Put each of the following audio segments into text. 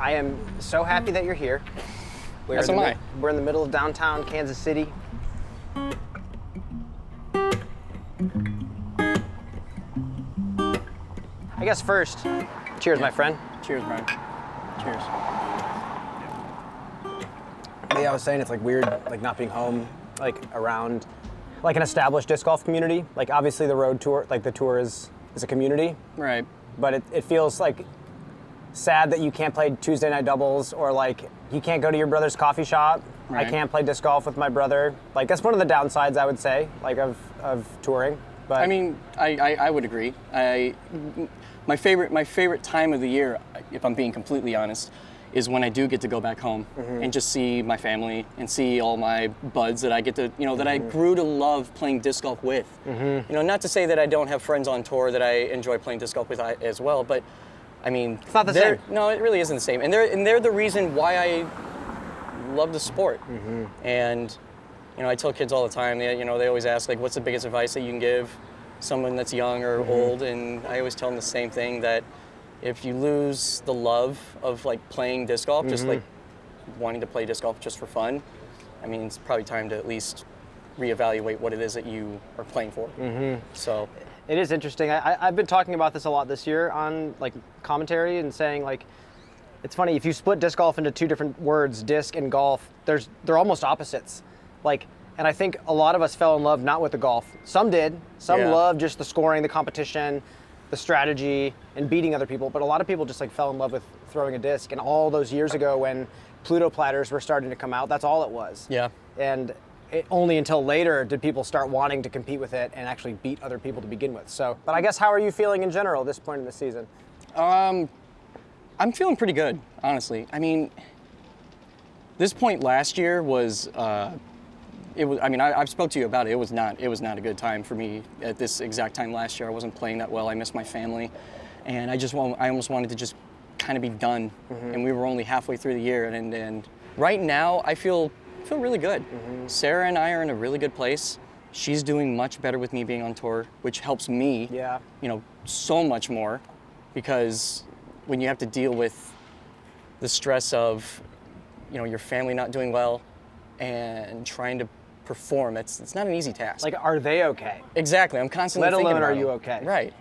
I am so happy that you're here. We're in the middle of downtown Kansas City. I guess first, cheers, my friend. Cheers, Brian. Cheers. Yeah, I was saying it's like weird, like not being home, like around, like an established disc golf community. Like obviously the road tour, like the tour is a community. Right. But it feels like sad that you can't play Tuesday night doubles, or like you can't go to your brother's coffee shop. Right. I can't play disc golf with my brother. Like that's one of the downsides, I would say, like of touring. But I mean, I would agree. My favorite time of the year, if I'm being completely honest, is when I do get to go back home and just see my family and see all my buds that I get to, that I grew to love playing disc golf with. Not to say that I don't have friends on tour that I enjoy playing disc golf with as well, but I mean, it's not the same. No, it really isn't the same. And they're the reason why I love the sport. And I tell kids all the time, they always ask, like, what's the biggest advice that you can give someone that's young or old? And I always tell them the same thing, that if you lose the love of like playing disc golf, just like wanting to play disc golf just for fun, I mean, it's probably time to at least reevaluate what it is that you are playing for. So it is interesting. I've been talking about this a lot this year on like commentary and saying like, it's funny, if you split disc golf into two different words, disc and golf, they're almost opposites. Like, and I think a lot of us fell in love not with the golf. Some did. Some loved just the scoring, the competition, the strategy, and beating other people. But a lot of people just like fell in love with throwing a disc. And all those years ago when Pluto platters were starting to come out, that's all it was. Yeah. And only until later did people start wanting to compete with it and actually beat other people to begin with. So, but I guess how are you feeling in general at this point in the season? I'm feeling pretty good, honestly. I mean, this point last year was. I've spoke to you about it. It was not a good time for me at this exact time last year. I wasn't playing that well. I missed my family, and I almost wanted to just kind of be done. And we were only halfway through the year, and right now I feel really good. Sarah and I are in a really good place. She's doing much better with me being on tour, which helps me, so much more, because when you have to deal with the stress of, your family not doing well and trying to perform, it's not an easy task. Like, are they okay? Exactly. I'm constantly thinking about are you okay? Right.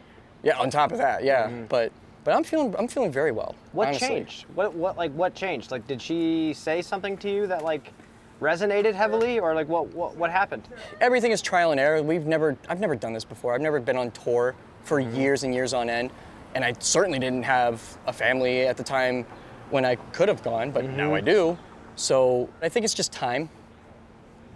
Yeah. On top of that, yeah. But I'm feeling very well. What honestly. changed? What changed? Like, did she say something to you that like resonated heavily, or like what happened? Everything is trial and error. I've never done this before. I've never been on tour for years and years on end, and I certainly didn't have a family at the time when I could have gone, but now I do. So I think it's just time.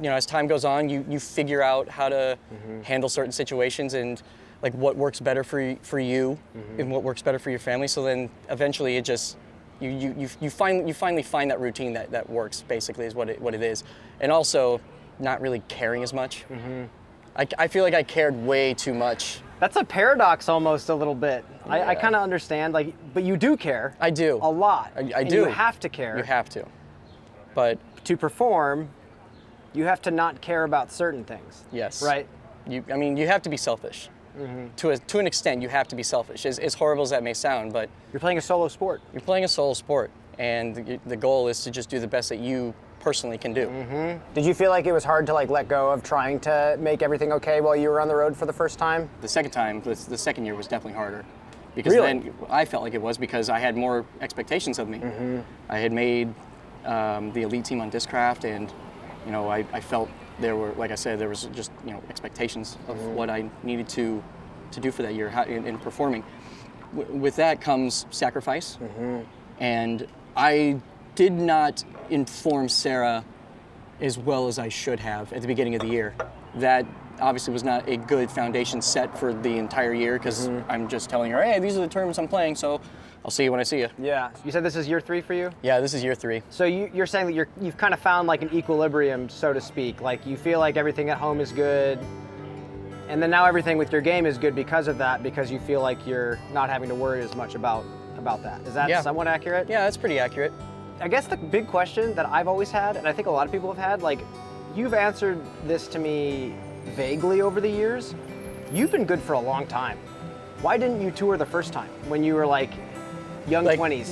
As time goes on, you figure out how to handle certain situations and like what works better for you and what works better for your family. So then eventually it just you finally find that routine that works. Basically, is what it is. And also not really caring as much. I feel like I cared way too much. That's a paradox almost a little bit. Yeah. I kind of understand, like, but you do care. I do. A lot. I do. You have to care. You have to. But to perform, you have to not care about certain things. Yes. Right? You have to be selfish. To an extent, you have to be selfish. As horrible as that may sound, but you're playing a solo sport. You're playing a solo sport, and the goal is to just do the best that you personally can do. Did you feel like it was hard to like let go of trying to make everything okay while you were on the road for the first time? The second year was definitely harder. Because really? Then I felt like it was because I had more expectations of me. I had made the elite team on Discraft, and I felt there was just expectations of what I needed to do for that year in performing. With that comes sacrifice, and I did not inform Sarah as well as I should have at the beginning of the year. That obviously was not a good foundation set for the entire year, because I'm just telling her, hey, these are the tournaments I'm playing, so I'll see you when I see you. Yeah. You said this is year 3 for you? Yeah, this is year 3. So you're saying that you've kind of found like an equilibrium, so to speak. Like you feel like everything at home is good, and then now everything with your game is good because of that, because you feel like you're not having to worry as much about that. Is that somewhat accurate? Yeah, that's pretty accurate. I guess the big question that I've always had, and I think a lot of people have had, like, you've answered this to me vaguely over the years. You've been good for a long time. Why didn't you tour the first time when you were like young 20s?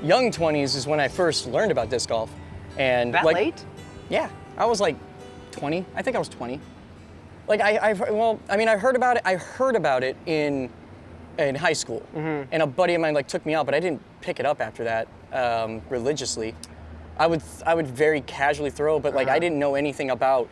young 20s is when I first learned about disc golf. And That like, late? Yeah, I was like 20. I think I was 20. Like I heard about it in high school, and a buddy of mine like took me out, but I didn't pick it up after that religiously. I would very casually throw, but like I didn't know anything about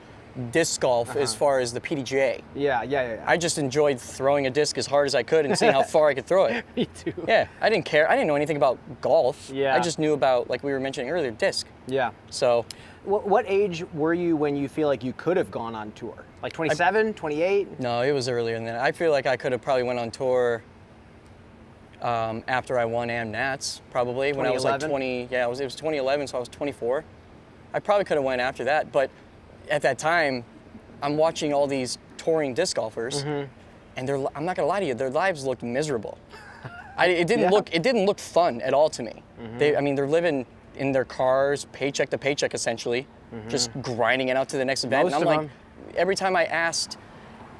disc golf as far as the PDGA. Yeah. I just enjoyed throwing a disc as hard as I could and seeing how far I could throw it. Me too. Yeah, I didn't care. I didn't know anything about golf. Yeah. I just knew about, like we were mentioning earlier, disc. Yeah. So, What age were you when you feel like you could have gone on tour? Like 27, 28? no, it was earlier than that. I feel like I could have probably went on tour after I won Nats, probably when I was like 2011? 20. Yeah, it was 2011, so I was 24. I probably could have went after that, but at that time, I'm watching all these touring disc golfers, and I'm not gonna lie to you, their lives looked miserable. It didn't look fun at all to me. They're living in their cars, paycheck to paycheck, essentially, just grinding it out to the next event. Most and I'm of like, them. every time I asked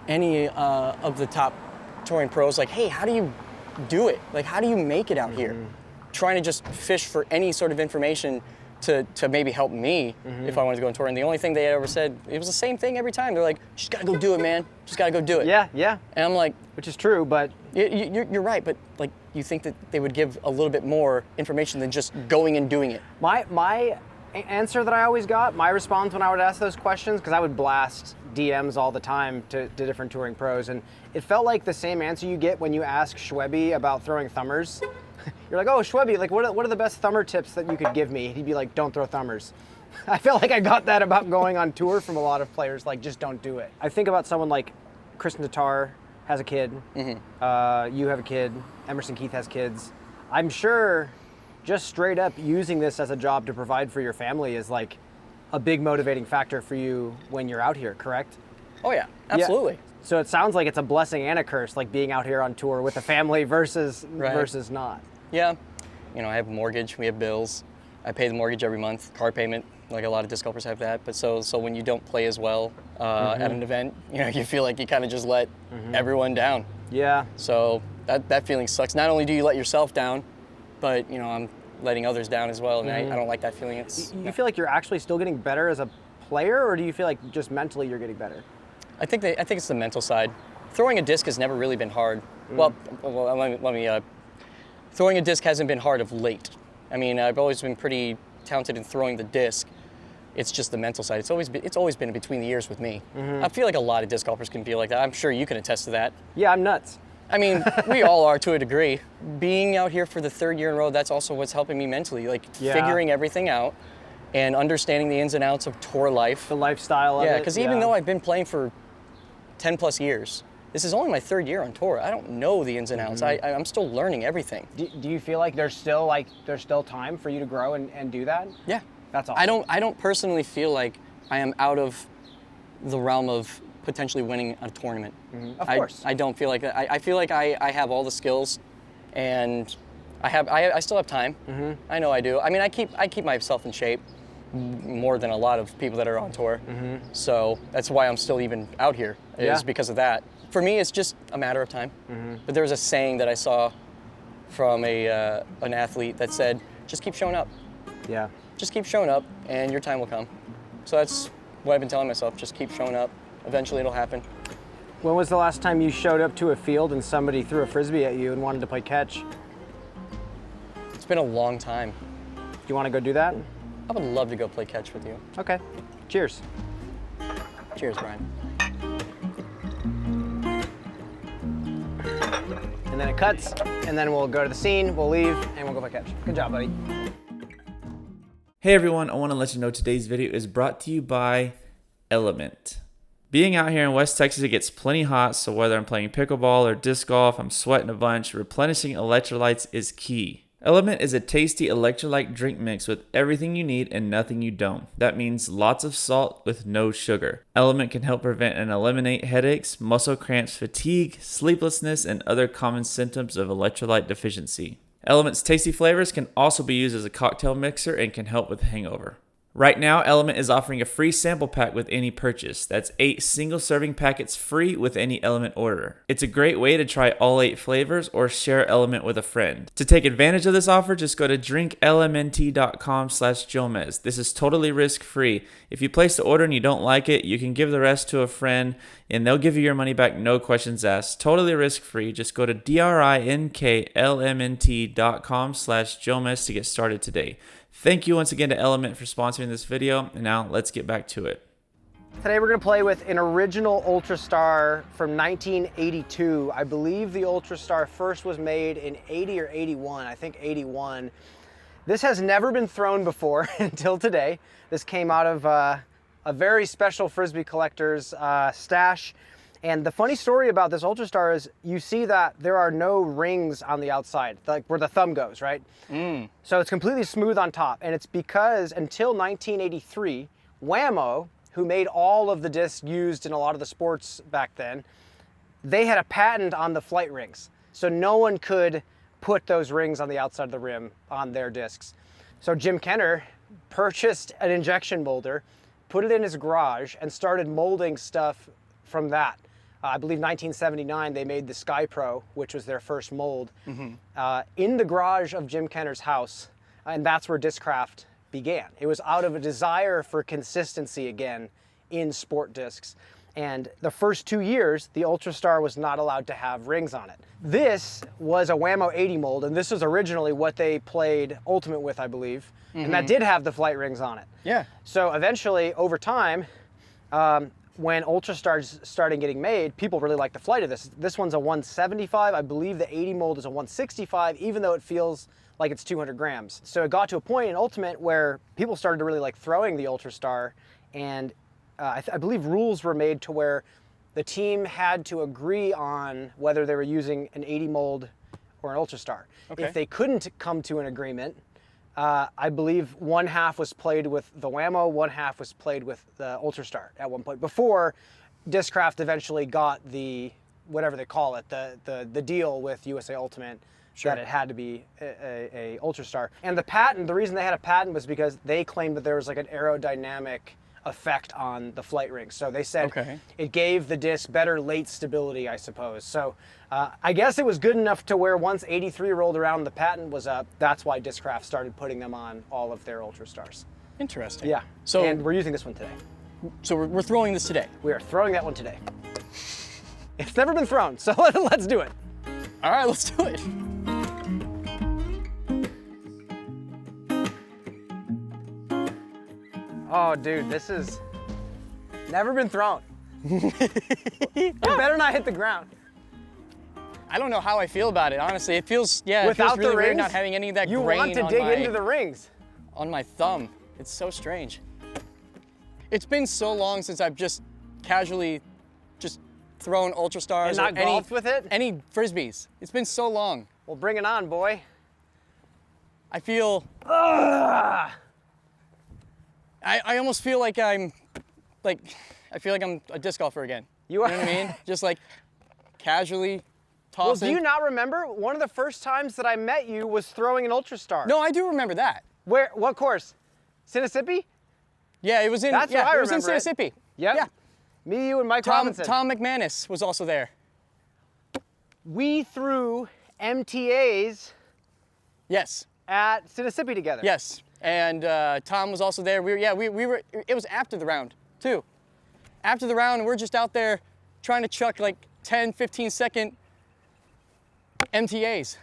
any of the top touring pros, like, hey, how do you do it? Like, how do you make it out here? Trying to just fish for any sort of information to maybe help me if I wanted to go on tour. And the only thing they had ever said, it was the same thing every time. They're like, just gotta go do it, man. Just gotta go do it. Yeah. And I'm like, Which is true, but you're right, but like, you think that they would give a little bit more information than just going and doing it. my answer that I always got, my response when I would ask those questions, because I would blast DMs all the time to different touring pros, and it felt like the same answer you get when you ask Schwebby about throwing thumbers. You're like, oh, Schwebby, like what are the best thumber tips that you could give me? He'd be like, don't throw thumbers. I felt like I got that about going on tour from a lot of players, like just don't do it. I think about someone like Kristen Tatar has a kid, you have a kid, Emerson Keith has kids. I'm sure just straight up using this as a job to provide for your family is like a big motivating factor for you when you're out here, correct? Oh yeah, absolutely. Yeah. So it sounds like it's a blessing and a curse, like being out here on tour with a family versus not. Yeah, I have a mortgage, we have bills. I pay the mortgage every month, car payment, like a lot of disc golfers have that. But so when you don't play as well at an event, you feel like you kind of just let everyone down. Yeah. So that feeling sucks. Not only do you let yourself down, but I'm letting others down as well, and I don't like that feeling. You feel like you're actually still getting better as a player, or do you feel like just mentally you're getting better? I think it's the mental side. Throwing a disc has never really been hard. Well, let me. Throwing a disc hasn't been hard of late. I mean, I've always been pretty talented in throwing the disc. It's just the mental side. It's always been between the ears with me. I feel like a lot of disc golfers can feel like that. I'm sure you can attest to that. Yeah, I'm nuts. I mean, we all are to a degree. Being out here for the third year in a row, that's also what's helping me mentally, figuring everything out and understanding the ins and outs of tour life. The lifestyle of it. Yeah, because even though I've been playing for 10 plus years, this is only my third year on tour. I don't know the ins and outs. I'm still learning everything. Do you feel like there's still time for you to grow and do that? Yeah. That's awesome. I don't personally feel like I am out of the realm of potentially winning a tournament. Of course. I don't feel like that. I feel like I have all the skills, and I still have time. I know I do. I mean, I keep myself in shape more than a lot of people that are on tour. So that's why I'm still even out here, is because of that. For me, it's just a matter of time. But there was a saying that I saw from an athlete that said, just keep showing up. Yeah. Just keep showing up and your time will come. So that's what I've been telling myself, just keep showing up. Eventually it'll happen. When was the last time you showed up to a field and somebody threw a frisbee at you and wanted to play catch? It's been a long time. Do you want to go do that? I would love to go play catch with you. Okay. Cheers. Cheers, Brian. And then it cuts, and then we'll go to the scene, we'll leave, and we'll go play catch. Good job, buddy. Hey everyone, I want to let you know today's video is brought to you by Element. Being out here in West Texas, it gets plenty hot, so whether I'm playing pickleball or disc golf, I'm sweating a bunch, replenishing electrolytes is key. Element is a tasty electrolyte drink mix with everything you need and nothing you don't. That means lots of salt with no sugar. Element can help prevent and eliminate headaches, muscle cramps, fatigue, sleeplessness, and other common symptoms of electrolyte deficiency. Element's tasty flavors can also be used as a cocktail mixer and can help with hangover. Right now, Element is offering a free sample pack with any purchase. That's 8 single-serving packets free with any Element order. It's a great way to try all 8 flavors or share Element with a friend. To take advantage of this offer, just go to drinklmnt.com/Jomez. This is totally risk-free. If you place the order and you don't like it, you can give the rest to a friend and they'll give you your money back, no questions asked. Totally risk-free. Just go to drinklmnt.com/Jomez to get started today. Thank you once again to Element for sponsoring this video, and now let's get back to it. Today we're going to play with an original Ultrastar from 1982. I believe the Ultrastar first was made in 80 or 81, I think 81. This has never been thrown before until today. This came out of a very special Frisbee collector's stash. And the funny story about this Ultrastar is you see that there are no rings on the outside, like where the thumb goes, right? So it's completely smooth on top. And it's because until 1983, Wham-O, who made all of the discs used in a lot of the sports back then, they had a patent on the flight rings. So no one could put those rings on the outside of the rim on their discs. So Jim Kenner purchased an injection molder, put it in his garage, and started molding stuff from that. I believe 1979 they made the Sky Pro, which was their first mold, in the garage of Jim Kenner's house, and that's where Discraft began. It was out of a desire for consistency again in sport discs. And the first 2 years, the Ultrastar was not allowed to have rings on it. This was a Wham-O 80 mold, and this was originally what they played Ultimate with, I believe, and that did have the flight rings on it. Yeah. So eventually, over time, when Ultrastars started getting made, people really liked the flight of this. This one's a 175. I believe the 80 mold is a 165, even though it feels like it's 200 grams. So it got to a point in Ultimate where people started to really like throwing the Ultrastar, and I believe rules were made to where the team had to agree on whether they were using an 80 mold or an Ultrastar. Okay. If they couldn't come to an agreement, I believe one half was played with the Wham-O, one half was played with the Ultrastar at one point, before Discraft eventually got the, whatever they call it, the deal with USA Ultimate, that it had to be a Ultrastar. And the patent, the reason they had a patent was because they claimed that there was like an aerodynamic effect on the flight rings. So they said it gave the disc better late stability, I suppose. So I guess it was good enough to where once 83 rolled around, the patent was up. That's why Discraft started putting them on all of their Ultrastars. Interesting. Yeah. So, and we're using this one today. So we're throwing this today. We are throwing that one today. It's never been thrown, so let's do it. All right, let's do it. Oh, dude, this is never been thrown. It better not hit the ground. I don't know how I feel about it, honestly. It feels, Without it feels really the weird rings, not having any of that you grain want to on dig my, into the rings. on my thumb. It's so strange. It's been so long since I've just casually just thrown Ultrastars And not or golfed with it? any Frisbees. It's been so long. Well, bring it on, boy. I feel, Ugh. I almost feel like I feel like I'm a disc golfer again. You are. You know what I mean? Just like casually Well, tossing. do you not remember? One of the first times that I met you was throwing an Ultrastar. No, I do remember that. Where? What course? Mississippi? Yeah, it was in. That's yeah, what I it was in remember it. Mississippi. Yep. Yeah. Me, you, and Mike Tom Robinson. McManus was also there. We threw MTAs Yes. at Mississippi together. Yes. And Tom was also there. We were. It was after the round too. After the round, and we're just out there trying to chuck like 10, 15-second MTAs.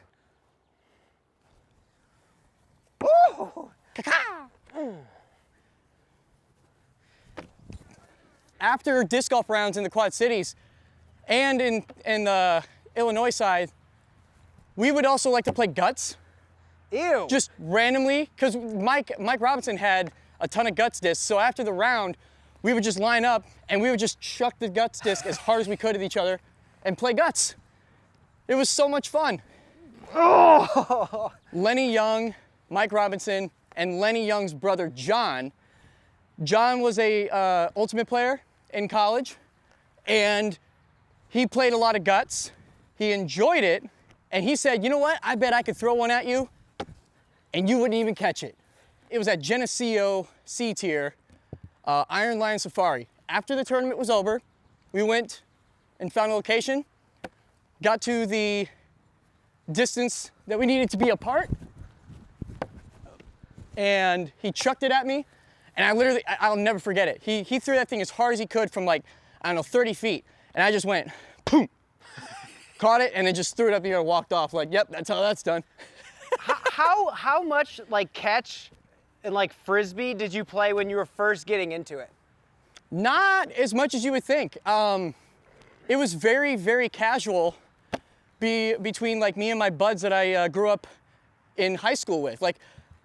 Ooh. After disc golf rounds in the Quad Cities and in the Illinois side, we would also like to play guts. Ew. Just randomly, because Mike Robinson had a ton of guts discs. So after the round, we would just line up and we would just chuck the guts disc as hard as we could at each other and play guts. It was so much fun. Oh. Lenny Young, Mike Robinson, and Lenny Young's brother John. John was a ultimate player in college, and he played a lot of guts. He enjoyed it, and he said, you know what? I bet I could throw one at you, and you wouldn't even catch it. it was at Geneseo C tier, Iron Lion Safari. After the tournament was over, we went and found a location, got to the distance that we needed to be apart, and he chucked it at me, and I'll never forget it. He threw that thing as hard as he could from like, I don't know, 30 feet, and I just went, boom, caught it, and then just threw it up in the air and walked off like, yep, that's how that's done. How much like catch and like frisbee did you play when you were first getting into it? Not as much as you would think. It was very, very casual between like me and my buds that I grew up in high school with. Like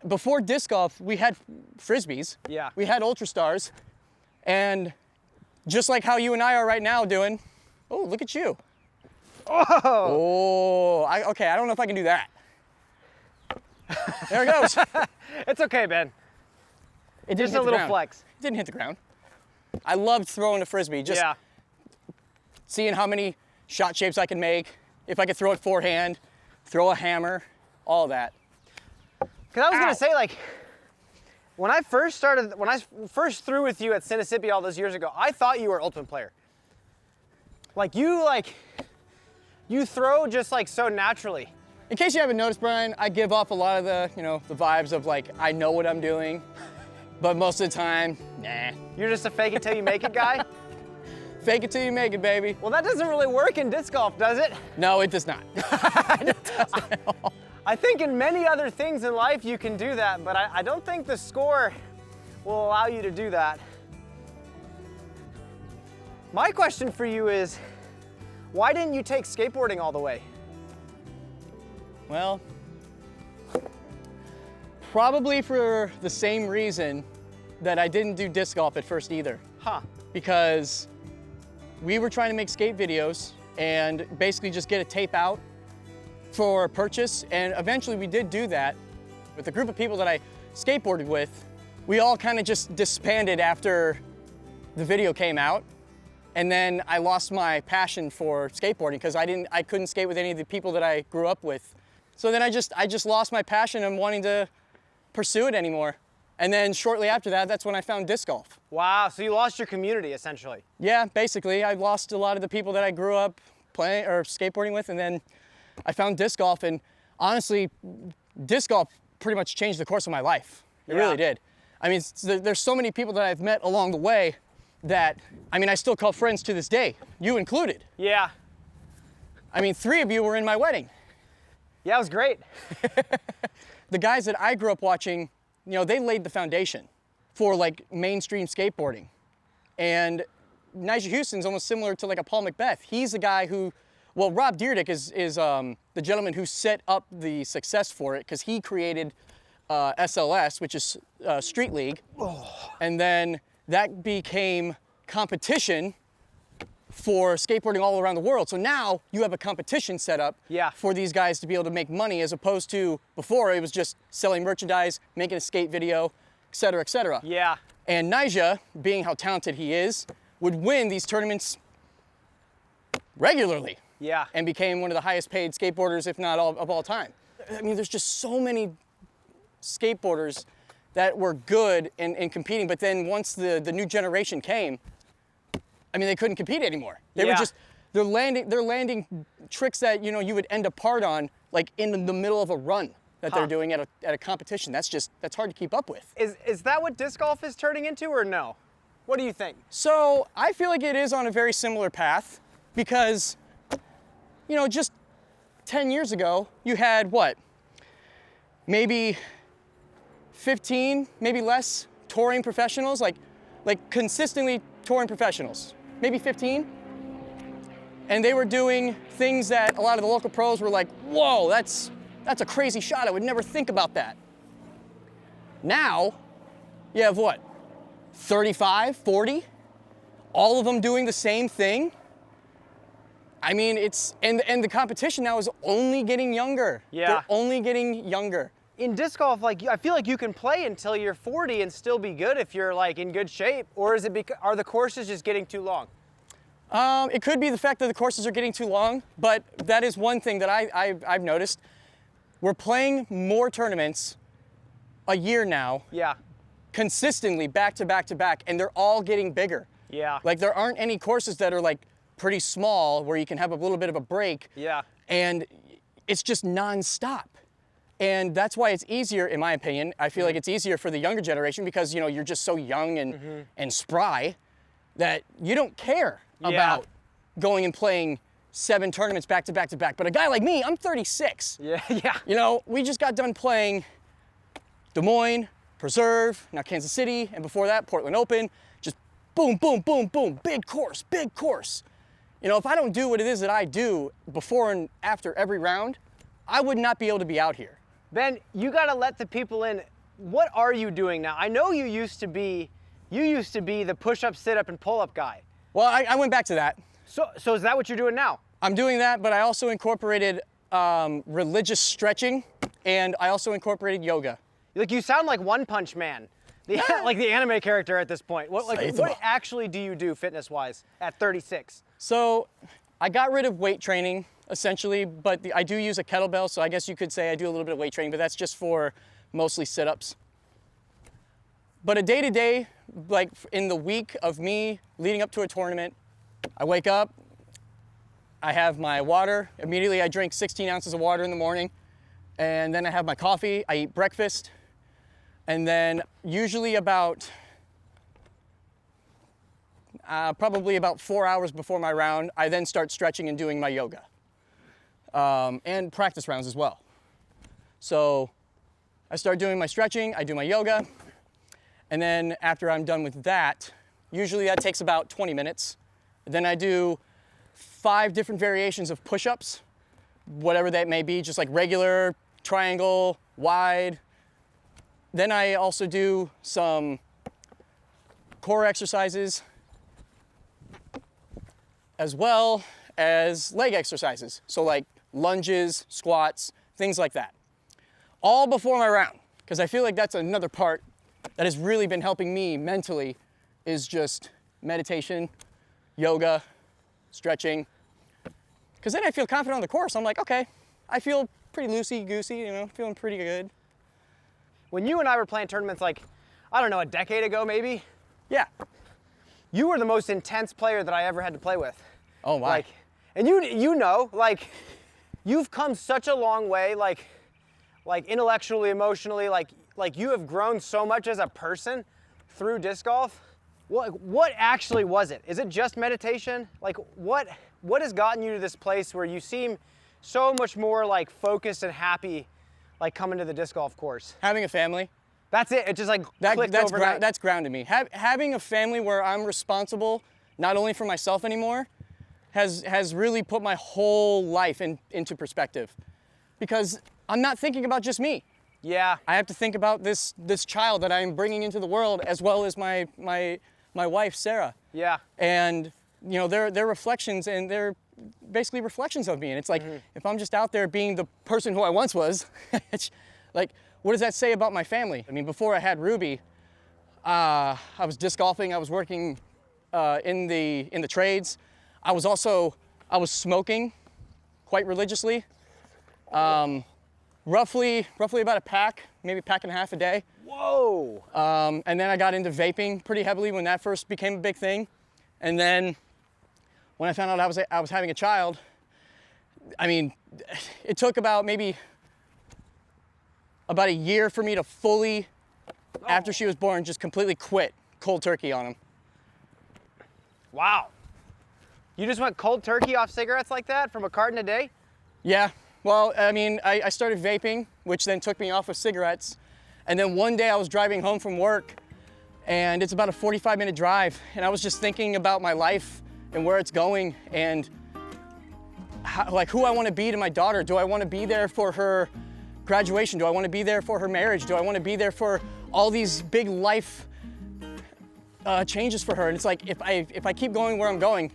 before disc golf, we had frisbees. Yeah. We had Ultra Stars, and just like how you and I are right now doing. Oh, look at you. Oh. Okay, I don't know if I can do that. There it goes. It's okay, Ben. It didn't Just hit a the little ground. flex. It didn't hit the ground. I loved throwing a frisbee, just seeing how many shot shapes I can make, if I could throw it forehand, throw a hammer, all that. Because I was gonna say, like, when I first threw with you at Mississippi all those years ago, I thought you were Ultimate player. Like you throw just like so naturally. In case you haven't noticed, Brian, I give off a lot of the, the vibes of like, I know what I'm doing, but most of the time, nah. You're just a fake it till you make it guy? Fake it till you make it, baby. Well, that doesn't really work in disc golf, does it? No, it does not. I think in many other things in life you can do that, but I don't think the score will allow you to do that. My question for you is, why didn't you take skateboarding all the way? Well, probably for the same reason that I didn't do disc golf at first either. Huh. Because we were trying to make skate videos and basically just get a tape out for purchase, and eventually we did do that. With the group of people that I skateboarded with, we all kind of just disbanded after the video came out, and then I lost my passion for skateboarding because I couldn't skate with any of the people that I grew up with. So then I just lost my passion and wanting to pursue it anymore. And then shortly after that, that's when I found disc golf. Wow, so you lost your community essentially. Yeah, basically, I lost a lot of the people that I grew up playing or skateboarding with, and then I found disc golf, and honestly, disc golf pretty much changed the course of my life. It really did. I mean, there's so many people that I've met along the way that, I mean, I still call friends to this day, you included. Yeah. I mean, 3 of you were in my wedding. Yeah, it was great. The guys that I grew up watching, they laid the foundation for like mainstream skateboarding. And Nigel Houston's almost similar to like a Paul Macbeth. He's the guy who, well, Rob Dyrdek is the gentleman who set up the success for it, because he created SLS, which is Street League. Oh. And then that became competition for skateboarding all around the world. So now you have a competition set up for these guys to be able to make money, as opposed to before it was just selling merchandise, making a skate video, et cetera, et cetera. Yeah. And Nyjah, being how talented he is, would win these tournaments regularly. Yeah. And became one of the highest paid skateboarders, if not of all time. I mean, there's just so many skateboarders that were good in competing, but then once the new generation came, I mean, they couldn't compete anymore. They were just, they're landing tricks that, you would end apart on, like in the middle of a run that they're doing at a competition. That's hard to keep up with. Is that what disc golf is turning into, or no? What do you think? So I feel like it is on a very similar path, because, just 10 years ago, you had what? Maybe 15, maybe less touring professionals, like consistently touring professionals, maybe 15. And they were doing things that a lot of the local pros were like, whoa, that's a crazy shot. I would never think about that. Now, you have what? 35, 40, all of them doing the same thing. I mean, and the competition now is only getting younger. Yeah. They're only getting younger. In disc golf, I feel like you can play until you're 40 and still be good if you're in good shape, or is it are the courses just getting too long? It could be the fact that the courses are getting too long, but that is one thing that I've noticed. We're playing more tournaments a year now, Yeah. consistently back to back to back, and they're all getting bigger. Yeah. Like there aren't any courses that are like pretty small where you can have a little bit of a break. Yeah. And it's just nonstop. And that's why it's easier, in my opinion. I feel like it's easier for the younger generation because, you know, you're just so young and spry that you don't care about going and playing 7 tournaments back to back to back. But a guy like me, I'm 36. Yeah. Yeah. You know, we just got done playing Des Moines, Preserve, now Kansas City, and before that, Portland Open. Just boom, boom, boom, boom, big course, big course. You know, if I don't do what it is that I do before and after every round, I would not be able to be out here. Ben, you got to let the people in. What are you doing now? I know you used to be the push-up, sit-up, and pull-up guy. Well, I went back to that. So is that what you're doing now? I'm doing that, but I also incorporated religious stretching, and I also incorporated yoga. Like, you sound like One Punch Man, like the anime character at this point. What actually do you do fitness-wise at 36? So I got rid of weight training, essentially, but I do use a kettlebell, so I guess you could say I do a little bit of weight training, but that's just for mostly sit-ups. But a day-to-day, like in the week of me leading up to a tournament, I wake up, I have my water. Immediately I drink 16 ounces of water in the morning, and then I have my coffee, I eat breakfast, and then usually about probably about 4 hours before my round, I then start stretching and doing my yoga. And practice rounds as well. So I start doing my stretching, I do my yoga, and then after I'm done with that, usually that takes about 20 minutes. Then I do 5 different variations of push-ups, whatever that may be, just like regular, triangle, wide. Then I also do some core exercises as well as leg exercises. So like lunges, squats, things like that. All before my round, because I feel like that's another part that has really been helping me mentally is just meditation, yoga, stretching. Because then I feel confident on the course. I'm like, okay, I feel pretty loosey-goosey, you know, feeling pretty good. When you and I were playing tournaments like, I don't know, a decade ago maybe, Yeah. you were the most intense player that I ever had to play with. Oh, my. Like, and you know, like, you've come such a long way, like intellectually, emotionally, like you have grown so much as a person through disc golf. What actually was it? Is it just meditation? Like, what has gotten you to this place where you seem so much more like focused and happy, like coming to the disc golf course? Having a family. That's it. It just like clicked overnight. That's grounded me. Having a family where I'm responsible not only for myself anymore has really put my whole life into perspective, because I'm not thinking about just me. Yeah. I have to think about this child that I'm bringing into the world, as well as my wife Sarah. Yeah. And you know, they're reflections, and they're basically reflections of me. And it's like, if I'm just out there being the person who I once was, it's like, what does that say about my family? I mean, before I had Ruby, I was disc golfing. I was working in the trades. I was smoking quite religiously. Roughly about a pack, maybe a pack and a half a day. Whoa. And then I got into vaping pretty heavily when that first became a big thing. And then when I found out I was having a child, I mean, it took about a year for me to fully, after she was born, just completely quit cold turkey on him. Wow. You just went cold turkey off cigarettes like that from a carton a day? Yeah. Well, I mean, I started vaping, which then took me off of cigarettes. And then one day I was driving home from work, and it's about a 45-minute drive, and I was just thinking about my life and where it's going, and who I want to be to my daughter. Do I want to be there for her graduation? Do I want to be there for her marriage? Do I want to be there for all these big life changes for her? And it's like, if I keep going where I'm going,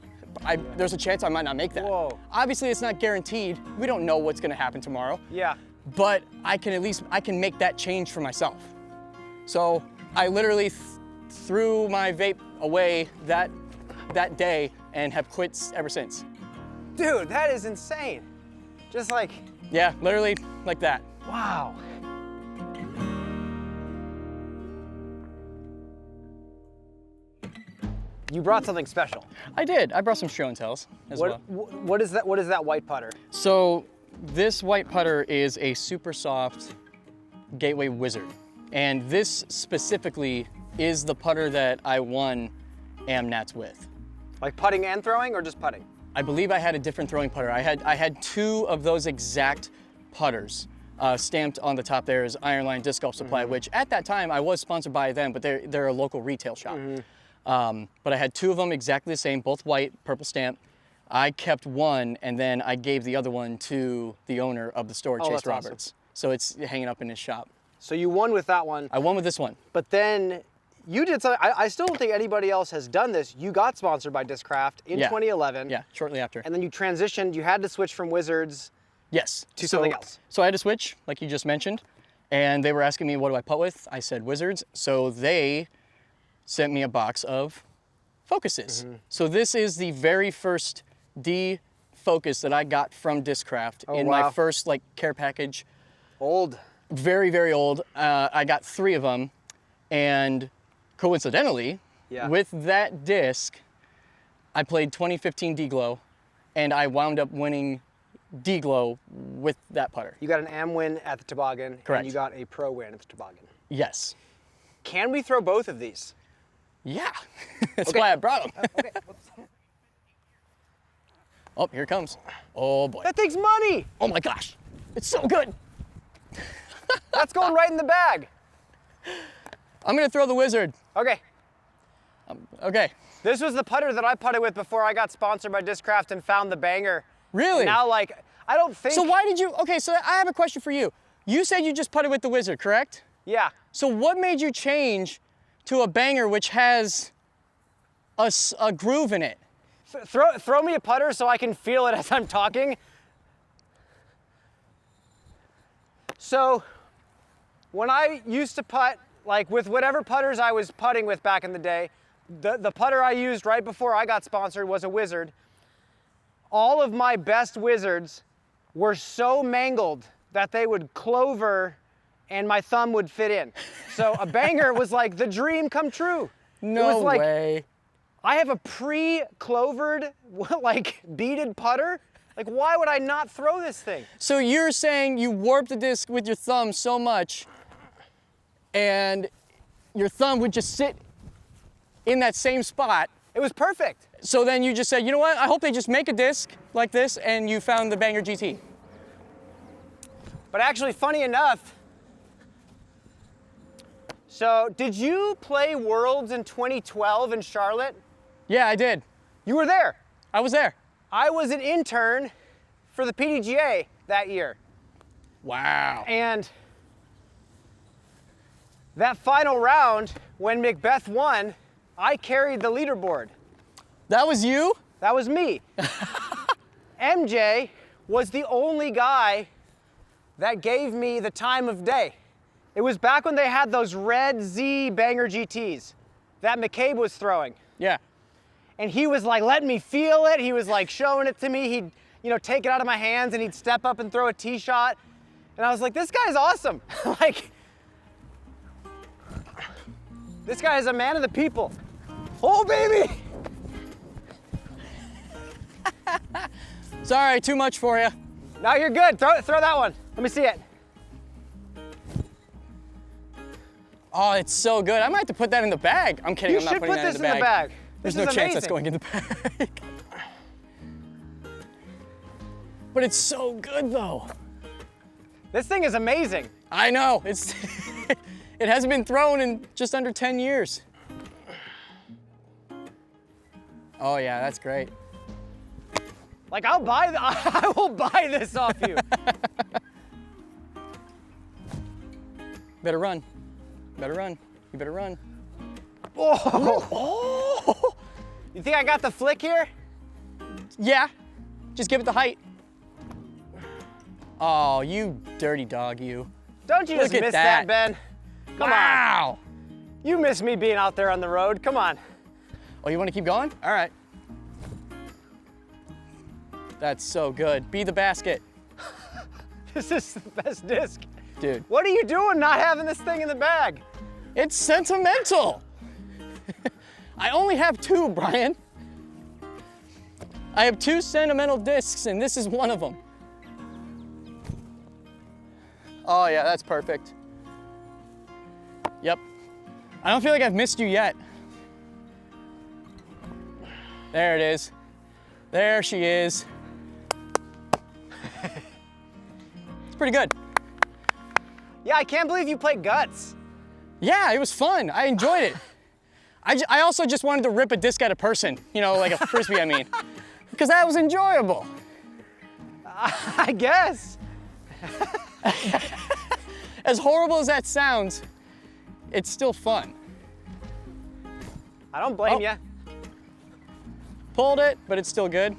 there's a chance I might not make that. Whoa. Obviously, it's not guaranteed. We don't know what's going to happen tomorrow. Yeah. But I can make that change for myself. So I literally threw my vape away that day and have quit ever since. Dude, that is insane. Just like, Yeah, literally like that. wow. You brought something special. I did. I brought some show and tells as well. What is that? What is that white putter? So this white putter is a super soft Gateway Wizard. And this specifically is the putter that I won AmNats with. Like putting and throwing, or just putting? I believe I had a different throwing putter. I had 2 of those exact putters. Stamped on the top there is Ironline Disc Golf Supply, which at that time I was sponsored by them, but they're a local retail shop. But I had 2 of them exactly the same, both white, purple stamp. I kept one, and then I gave the other one to the owner of the store, Chase that's Roberts. awesome. So it's hanging up in his shop. So you won with that one. I won with this one. But then you did something, I still don't think anybody else has done this. You got sponsored by Discraft in 2011. Yeah, shortly after. And then you transitioned, you had to switch from Wizards Yes. to something else. So I had to switch, like you just mentioned, and they were asking me, what do I putt with? I said Wizards. So they sent me a box of Focuses. So this is the very first D Focus that I got from Discraft in my first like care package. Old. Very, very old. I got 3 of them, and coincidentally, with that disc, I played 2015 D-Glow, and I wound up winning D-Glow with that putter. You got an Am win at the toboggan. Correct. And you got a Pro win at the toboggan. Yes. Can we throw both of these? Yeah. That's why I brought them. Okay. Oh, here it comes. Oh boy. That thing's money. Oh my gosh. It's so good. That's going right in the bag. I'm gonna throw the Wizard. Okay. Okay. This was the putter that I putted with before I got sponsored by Discraft and found the banger. Really? Now, like, I don't think. So why did you, okay, so I have a question for you. You said you just putted with the Wizard, correct? Yeah. So what made you change to a banger which has a groove in it? Throw me a putter so I can feel it as I'm talking. So, when I used to putt, like with whatever putters I was putting with back in the day, the putter I used right before I got sponsored was a Wizard. All of my best Wizards were so mangled that they would clover and my thumb would fit in. So a banger was like the dream come true. No it was like, way. I have a pre-clovered, like beaded putter. Like, why would I not throw this thing? So you're saying you warped the disc with your thumb so much and your thumb would just sit in that same spot. It was perfect. So then you just said, you know what, I hope they just make a disc like this, and you found the Banger GT. But actually, funny enough, so did you play Worlds in 2012 in Charlotte? Yeah, I did. You were there. I was there. I was an intern for the PDGA that year. Wow. And that final round, when Macbeth won, I carried the leaderboard. That was you? That was me. MJ was the only guy that gave me the time of day. It was back when they had those red Z Banger GTs that McCabe was throwing. Yeah. And he was like, letting me feel it. He was like showing it to me. He'd, take it out of my hands and he'd step up and throw a tee shot. And I was like, this guy's awesome. Like, this guy is a man of the people. Oh, baby. Sorry, too much for you. Now you're good. Throw that one. Let me see it. Oh, it's so good. I might have to put that in the bag. I'm kidding. You I'm not should putting put that this in the bag. There's This no is chance that's amazing. going in the bag. But it's so good though. This thing is amazing. I know. It's it hasn't been thrown in just under 10 years. Oh yeah, that's great. Like, I will buy this off you. Better run. Better run. You better run. Oh. You think I got the flick here? Yeah. Just give it the height. Oh, you dirty dog, you. Don't you just Look at miss that, Ben? Come Wow. on. You miss me being out there on the road. Come on. Oh, you want to keep going? All right. That's so good. Be the basket. This is the best disc. Dude. What are you doing not having this thing in the bag? It's sentimental. I only have 2, Brian. I have 2 Sentimental discs, and this is one of them. Oh yeah, that's perfect. Yep. I don't feel like I've missed you yet. There it is. There she is. It's pretty good. Yeah, I can't believe you played guts. Yeah, it was fun. I enjoyed it. I also just wanted to rip a disc at a person, you know, like a frisbee, I mean, because that was enjoyable. I guess. As horrible as that sounds, it's still fun. I don't blame you. Pulled it, but it's still good.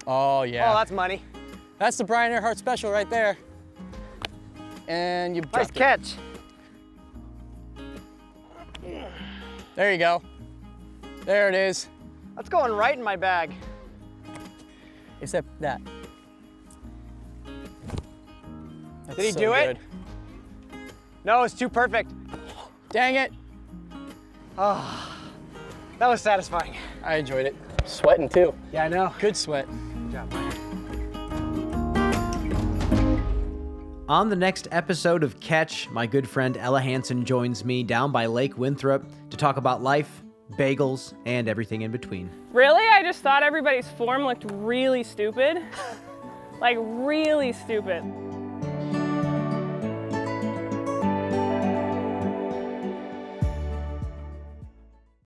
Oh yeah. Oh, that's money. That's the Brian Earhart special right there. And you Nice dropped it. catch. There you go. There it is. That's going right in my bag. Except that. That's Did he so do it? good. No, it's too perfect. Dang it. Oh, that was satisfying. I enjoyed it. Sweating too. Yeah, I know. Good sweat. Good job, Mike. On the next episode of Catch, my good friend Ella Hansen joins me down by Lake Winthrop to talk about life, bagels, and everything in between. Really? I just thought everybody's form looked really stupid. Like, really stupid.